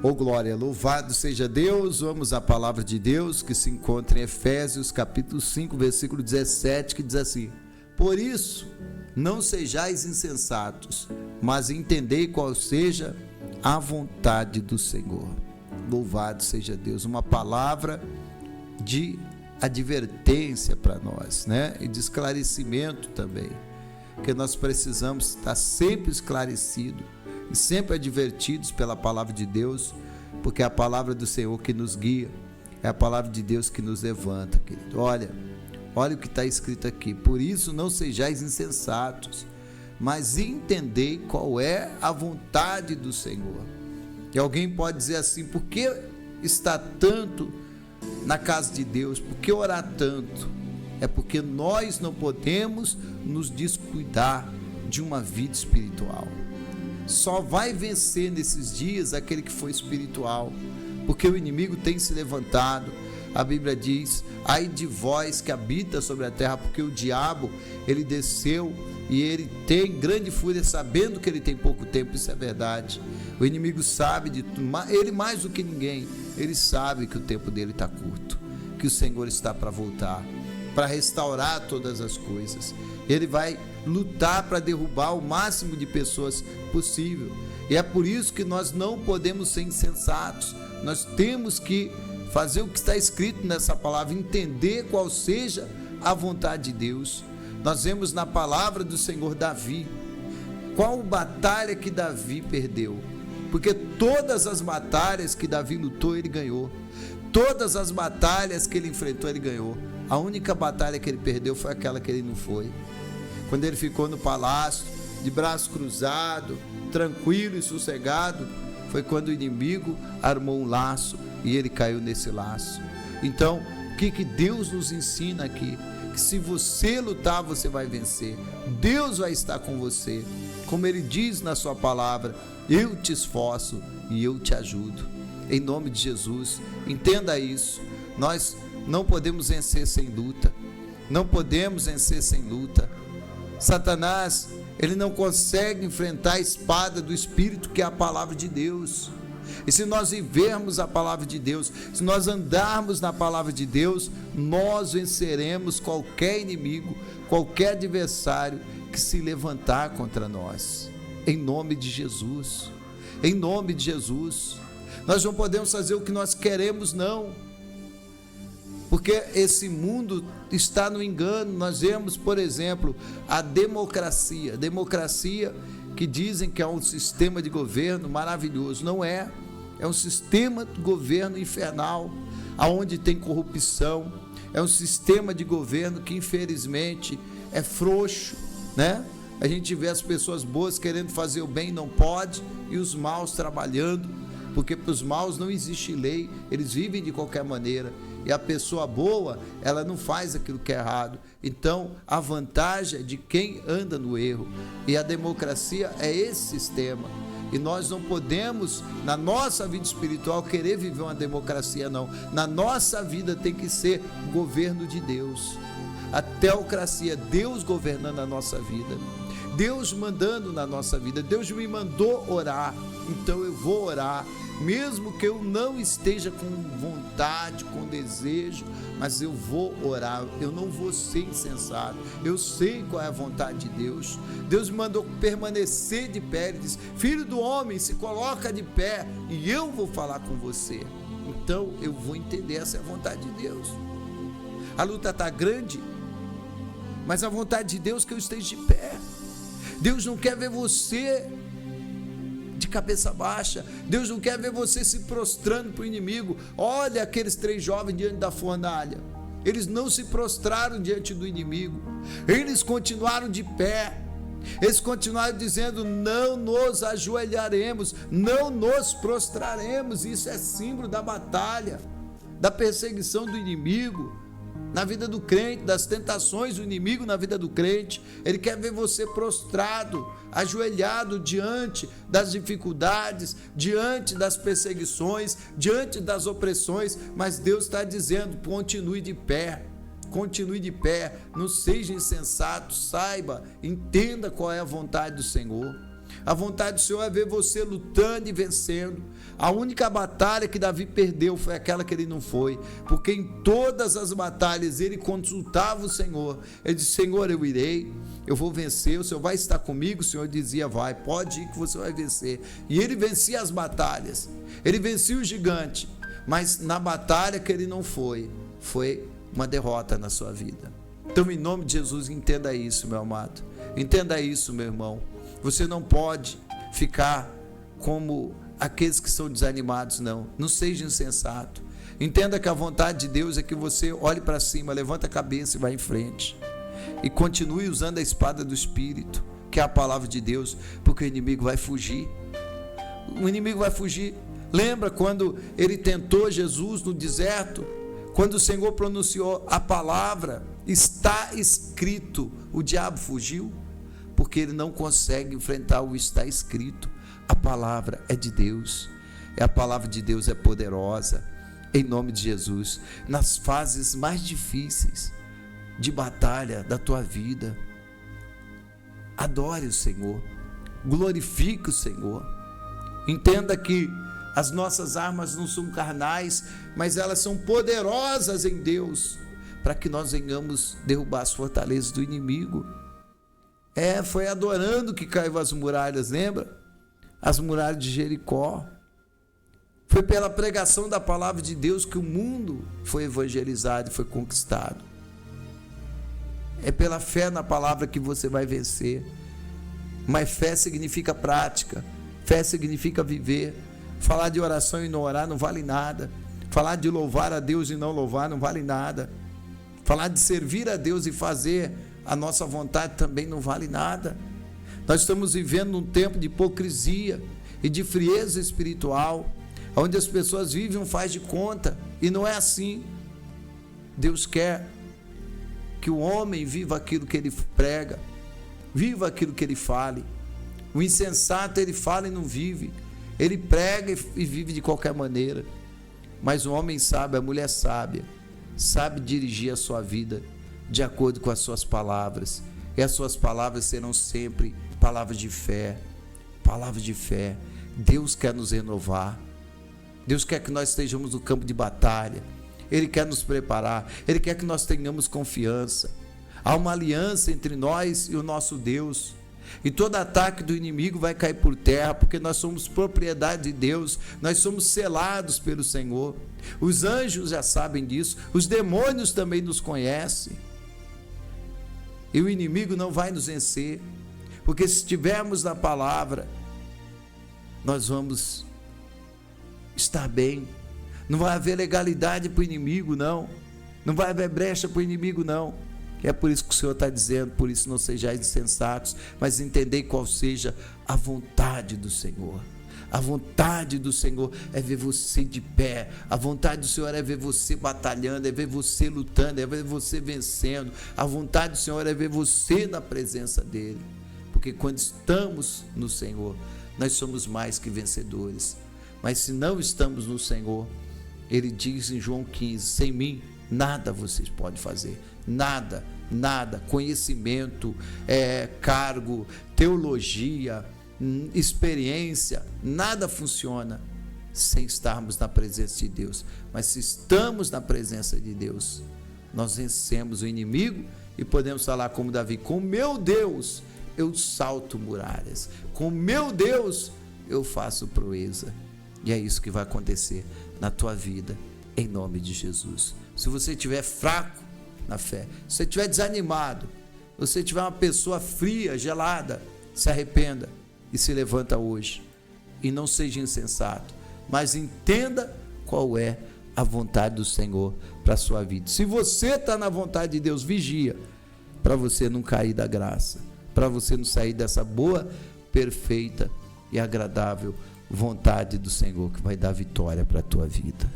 Oh glória, louvado seja Deus. Vamos à palavra de Deus que se encontra em Efésios capítulo 5, versículo 17, que diz assim: por isso, não sejais insensatos, mas entendei qual seja a vontade do Senhor. Louvado seja Deus. Uma palavra de advertência para nós, né? E de esclarecimento também, que nós precisamos estar sempre esclarecidos e sempre advertidos pela palavra de Deus, porque é a palavra do Senhor que nos guia, é a palavra de Deus que nos levanta, querido. Olha o que está escrito aqui: por isso não sejais insensatos, mas entendei qual é a vontade do Senhor. E alguém pode dizer assim: por que está tanto na casa de Deus? Por que orar tanto? É porque nós não podemos nos descuidar de uma vida espiritual. Só vai vencer nesses dias aquele que foi espiritual, porque o inimigo tem se levantado. A Bíblia diz: ai de vós que habita sobre a terra, porque o diabo, ele desceu e ele tem grande fúria, sabendo que ele tem pouco tempo. Isso é verdade. O inimigo sabe de tudo, ele mais do que ninguém, ele sabe que o tempo dele está curto, que o Senhor está para voltar, para restaurar todas as coisas. Ele vai lutar para derrubar o máximo de pessoas possível. E é por isso que nós não podemos ser insensatos. Nós temos que fazer o que está escrito nessa palavra, entender qual seja a vontade de Deus. Nós vemos na palavra do Senhor Davi, qual batalha que Davi perdeu, porque todas as batalhas que Davi lutou, ele ganhou. Todas as batalhas que ele enfrentou, ele ganhou. A única batalha que ele perdeu foi aquela que ele não foi. Quando ele ficou no palácio, de braço cruzado, tranquilo e sossegado, foi quando o inimigo armou um laço e ele caiu nesse laço. Então, o que Deus nos ensina aqui? Que se você lutar, você vai vencer. Deus vai estar com você. Como ele diz na sua palavra: eu te esforço e eu te ajudo. Em nome de Jesus, entenda isso. Nós não podemos vencer sem luta. Não podemos vencer sem luta. Satanás, ele não consegue enfrentar a espada do Espírito, que é a palavra de Deus. E se nós vivermos a palavra de Deus, se nós andarmos na palavra de Deus, nós venceremos qualquer inimigo, qualquer adversário que se levantar contra nós. Em nome de Jesus. Em nome de Jesus. Nós não podemos fazer o que nós queremos, não. Porque esse mundo está no engano. Nós vemos, por exemplo, a democracia. Democracia que dizem que é um sistema de governo maravilhoso. Não é. É um sistema de governo infernal, onde tem corrupção. É um sistema de governo que, infelizmente, é frouxo, né? A gente vê as pessoas boas querendo fazer o bem, não pode, e os maus trabalhando, porque para os maus não existe lei, eles vivem de qualquer maneira. E a pessoa boa, ela não faz aquilo que é errado. Então, a vantagem é de quem anda no erro. E a democracia é esse sistema. E nós não podemos, na nossa vida espiritual, querer viver uma democracia, não. Na nossa vida tem que ser o governo de Deus. A teocracia, Deus governando a nossa vida. Deus mandando na nossa vida. Deus me mandou orar, então eu vou orar. Mesmo que eu não esteja com vontade, com desejo, mas eu vou orar. Eu não vou ser insensato. Eu sei qual é a vontade de Deus. Deus me mandou permanecer de pé. Ele diz: filho do homem, se coloca de pé e eu vou falar com você. Então eu vou entender, essa é a vontade de Deus. A luta está grande, mas a vontade de Deus é que eu esteja de pé. Deus não quer ver você de cabeça baixa. Deus não quer ver você se prostrando para o inimigo. Olha aqueles 3 jovens diante da fornalha. Eles não se prostraram diante do inimigo. Eles continuaram de pé. Eles continuaram dizendo: não nos ajoelharemos, não nos prostraremos. Isso é símbolo da batalha, da perseguição do inimigo na vida do crente, das tentações do inimigo na vida do crente. Ele quer ver você prostrado, ajoelhado diante das dificuldades, diante das perseguições, diante das opressões, mas Deus está dizendo: continue de pé, não seja insensato, saiba, entenda qual é a vontade do Senhor. A vontade do Senhor é ver você lutando e vencendo. A única batalha que Davi perdeu foi aquela que ele não foi, porque em todas as batalhas ele consultava o Senhor. Ele disse: Senhor, eu irei, eu vou vencer, o Senhor vai estar comigo. O Senhor dizia: vai, pode ir que você vai vencer. E ele vencia as batalhas, ele vencia o gigante, mas na batalha que ele não foi uma derrota na sua vida. Então, em nome de Jesus, entenda isso, meu amado, entenda isso, meu irmão. Você não pode ficar como aqueles que são desanimados, não seja insensato. Entenda que a vontade de Deus é que você olhe para cima, levanta a cabeça e vá em frente, e continue usando a espada do Espírito, que é a palavra de Deus, porque o inimigo vai fugir. O inimigo vai fugir. Lembra quando ele tentou Jesus no deserto? Quando o Senhor pronunciou a palavra, está escrito, o diabo fugiu, porque ele não consegue enfrentar o está escrito. A palavra é de Deus, a palavra de Deus é poderosa. Em nome de Jesus, nas fases mais difíceis de batalha da tua vida, adore o Senhor, glorifique o Senhor. Entenda que as nossas armas não são carnais, mas elas são poderosas em Deus, para que nós venhamos derrubar as fortalezas do inimigo. Foi adorando que caiu as muralhas, lembra? As muralhas de Jericó. Foi pela pregação da palavra de Deus que o mundo foi evangelizado e foi conquistado. É pela fé na palavra que você vai vencer. Mas fé significa prática, fé significa viver. Falar de oração e não orar não vale nada. Falar de louvar a Deus e não louvar não vale nada. Falar de servir a Deus e fazer a nossa vontade também não vale nada. Nós estamos vivendo um tempo de hipocrisia e de frieza espiritual, onde as pessoas vivem um faz de conta, e não é assim. Deus quer que o homem viva aquilo que ele prega, viva aquilo que ele fale. O insensato, ele fala e não vive, ele prega e vive de qualquer maneira. Mas o homem sábio, a mulher sábia, sabe dirigir a sua vida de acordo com as suas palavras, e as suas palavras serão sempre palavras de fé, palavras de fé. Deus quer nos renovar, Deus quer que nós estejamos no campo de batalha, Ele quer nos preparar, Ele quer que nós tenhamos confiança. Há uma aliança entre nós e o nosso Deus, e todo ataque do inimigo vai cair por terra, porque nós somos propriedade de Deus, nós somos selados pelo Senhor. Os anjos já sabem disso, os demônios também nos conhecem, e o inimigo não vai nos vencer, porque se estivermos na palavra, nós vamos estar bem. Não vai haver legalidade para o inimigo, não vai haver brecha para o inimigo, não. É por isso que o Senhor está dizendo: por isso não sejais insensatos, mas entendei qual seja a vontade do Senhor. A vontade do Senhor é ver você de pé, a vontade do Senhor é ver você batalhando, é ver você lutando, é ver você vencendo. A vontade do Senhor é ver você na presença dEle, porque quando estamos no Senhor, nós somos mais que vencedores. Mas se não estamos no Senhor, Ele diz em João 15: sem mim nada vocês podem fazer, nada, conhecimento, cargo, teologia, experiência, nada funciona sem estarmos na presença de Deus. Mas se estamos na presença de Deus, nós vencemos o inimigo e podemos falar como Davi: com meu Deus eu salto muralhas, com meu Deus eu faço proeza. E é isso que vai acontecer na tua vida, em nome de Jesus. Se você estiver fraco na fé, se você estiver desanimado, se você estiver uma pessoa fria, gelada, se arrependa e se levanta hoje, e não seja insensato, mas entenda qual é a vontade do Senhor para a sua vida. Se você está na vontade de Deus, vigia, para você não cair da graça, para você não sair dessa boa, perfeita e agradável vontade do Senhor, que vai dar vitória para a tua vida.